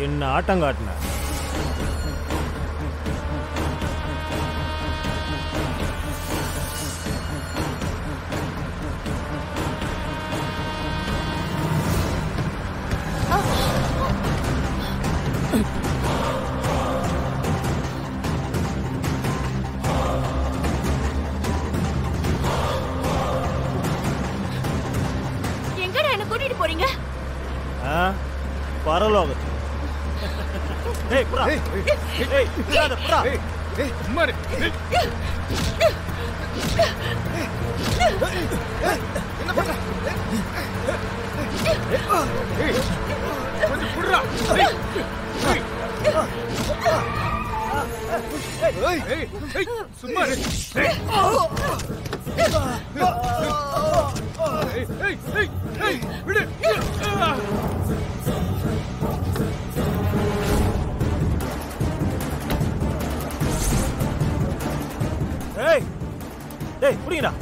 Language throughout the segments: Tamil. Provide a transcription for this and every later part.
என்ன ஆட்டம் காட்டின. எங்கடா என்ன கூட்டிட்டு போறீங்க? பரலோகத்து. ஏய் புறா, ஏய் இல்லாத புறா, ஏய் சும்மாரு. என்ன பண்ற? ஏய் கொஞ்சம் புறா. ஏய் ஏய் ஏய் சும்மாரு. ஏய் ஏய் ஏய் ஏய் விடு. ஏய் டேய் புடிங்கடா.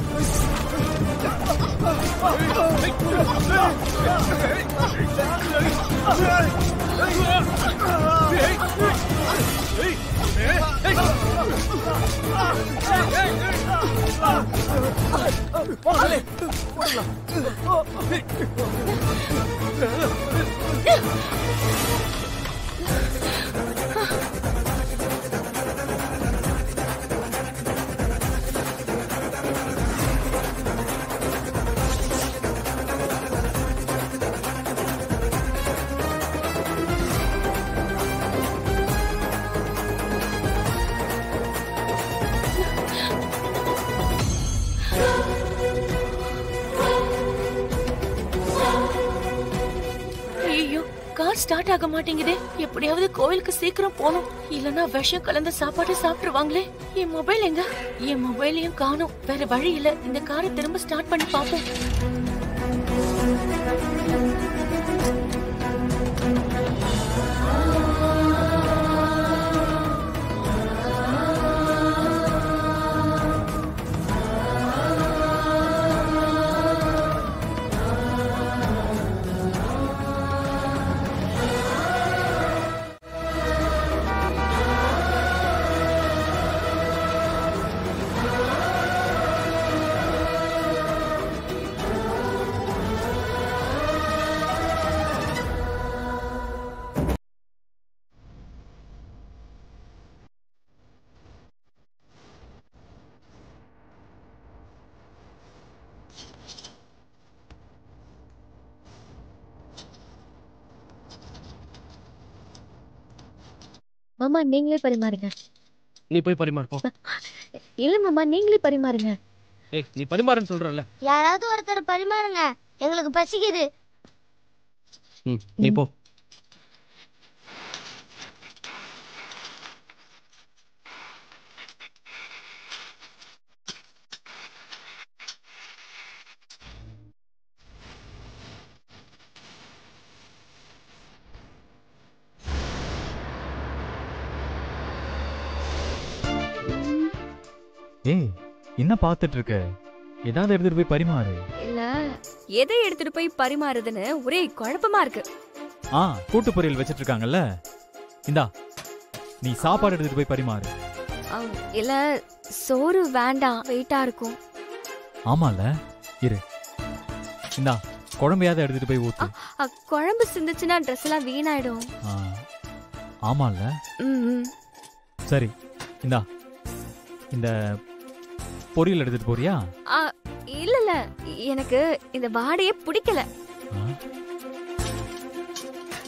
ஸ்டார்ட் ஆக மாட்டேங்குதே. எப்படியாவது கோவிலுக்கு சீக்கிரம் போகணும், இல்லனா விஷம் கலந்த சாப்பாடு சாப்பிட்டுருவாங்களே. என் மொபைல் எங்க? என் மொபைலையும் காணோம். வேற வழி இல்ல, இந்த காரை திரும்ப ஸ்டார்ட் பண்ணி பாப்போம். மாமா நீங்களே பரிமாறுங்க. நீ போய் பரிமாறு போ. இல்ல மாமா நீங்களே பரிமாறுங்க. ஏய் நீ பரிமாறுன்னு சொல்றல. யாராவது ஒருத்தர் பரிமாறுங்க, எங்களுக்கு பசிக்குது. நீ போ. ஏய் என்ன பாத்துட்டு இருக்க? ஏதாவது எடுத்துட்டு போய் பரிமாறு. இல்ல எதை எடுத்துட்டு போய் பரிமாறுதுன்னு ஒரே குழப்பமா இருக்கு. கூட்டு பொரியல் வச்சிட்டு இருக்காங்கல்ல, இந்தா நீ சாப்பாடு எடுத்துட்டு போய் பரிமாறு. இல்ல சோறு வேண்டாம், வெயிட்டா இருக்கும். ஆமால இரு, இந்தா குழம்பையாவது எடுத்துட்டு போய் ஊத்து. குழம்பு சிந்துச்சுன்னா ட்ரெஸ் எல்லாம் வீணாயிடும். ஆமால சரி, இந்தா இந்த பொரியல் எடுத்துட்டு போறியா? இல்ல இல்ல எனக்கு இந்த வாடையே பிடிக்கல.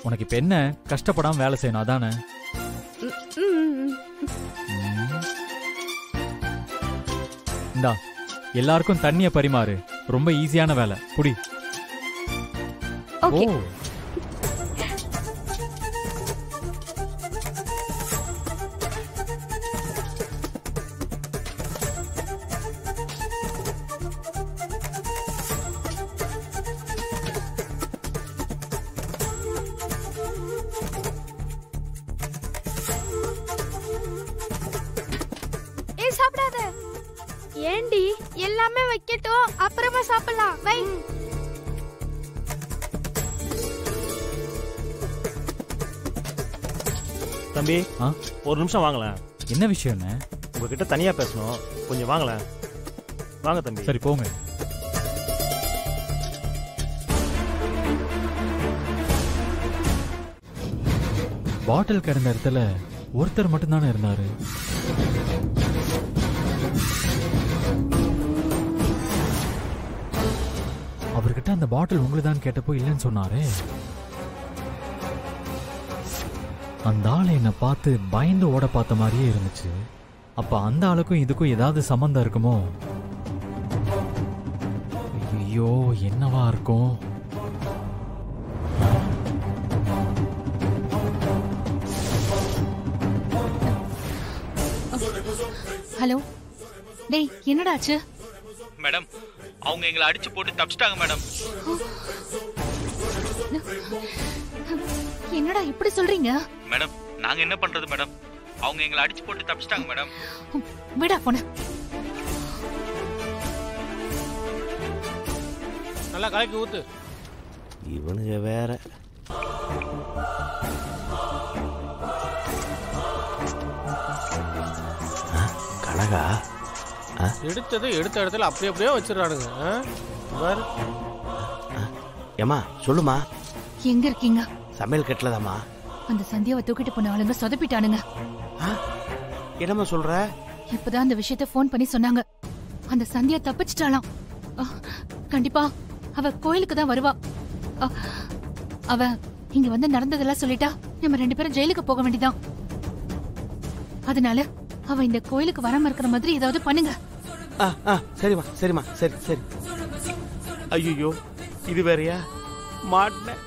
உனக்கு இப்ப என்ன, கஷ்டப்படாம வேலை செய்யணும் அதானே? இந்தா எல்லாருக்கும் தண்ணிய பரிமாறு. ரொம்ப ஈஸியான வேலை, புடி. ஓகே. சாப்பிடாத. ஏண்டி எல்லாமே வைக்கட்டும், அப்புறமா சாப்பிடலாம். வை. தம்பி ஆ? ஒரு நிமிஷம் வாங்களேன். என்ன விஷயம்ண்ணே? உங்ககிட்ட தனியா பேசணும், கொஞ்சம் வாங்களேன். வாங்க தம்பி. சரி போங்க. பாட்டில் கிடந்த இடத்துல ஒருத்தர் மட்டும்தானே இருந்தாரு. அவர்கிட்ட அந்த பாட்டில் உங்களுதான் கேட்டப்போ இல்லைன்னு சொன்னாரே. அந்த ஆள் என்னை பார்த்து பயந்து ஓட பார்த்த மாதிரியே இருந்துச்சு. அப்ப அந்த ஆளுக்கும் இதுக்கும் ஏதாவது சம்பந்தம் இருக்குமோ? ஐயோ, என்னவா இருக்கும்? ஹலோ டேய், என்னடா ஆச்சு? மேடம், அவங்க எங்களை அடிச்சு போட்டு தப்பிச்சிட்டாங்க மேடம். என்னடா இப்படி சொல்றீங்க? மேடம், நாங்க என்ன பண்றது மேடம்? அவங்க எங்களை அடிச்சு போட்டு தப்பிச்சிட்டாங்க மேடம். விடா போன. நல்லா கலக்கி ஊத்து. இவனுங்க வேற. கனகா எடுத்தது எடுத்த இடத்துல அப்படியே வச்சிடறானுங்க. ஏமா சொல்லுமா. எங்க இருக்கீங்க? சமையல் கட்டலதாமா. அந்த சந்தியாவை தூக்கிட்டு போன ஆளுங்க சொதப்பிட்டானுங்க. என்னம்மா சொல்ற? இப்பதான் அந்த விஷயத்த போன் பண்ணி சொன்னாங்க. அந்த சந்தியா தப்பிச்சிட்டாளாம். கண்டிப்பா அவ கோயிலுக்கு தான் வருவா. அவ இங்க வந்து நடந்ததெல்லாம் சொல்லிட்டா நம்ம 2 பேரும் ஜெயிலுக்கு போக வேண்டியதான். அதனால அவ இந்த கோயிலுக்கு வராம இருக்கிற மாதிரி ஏதாவது பண்ணுங்க. சரிம்மா சரிம்மா சரி சரி. ஐயோ, இது வேறயா? மாட்டினேன்.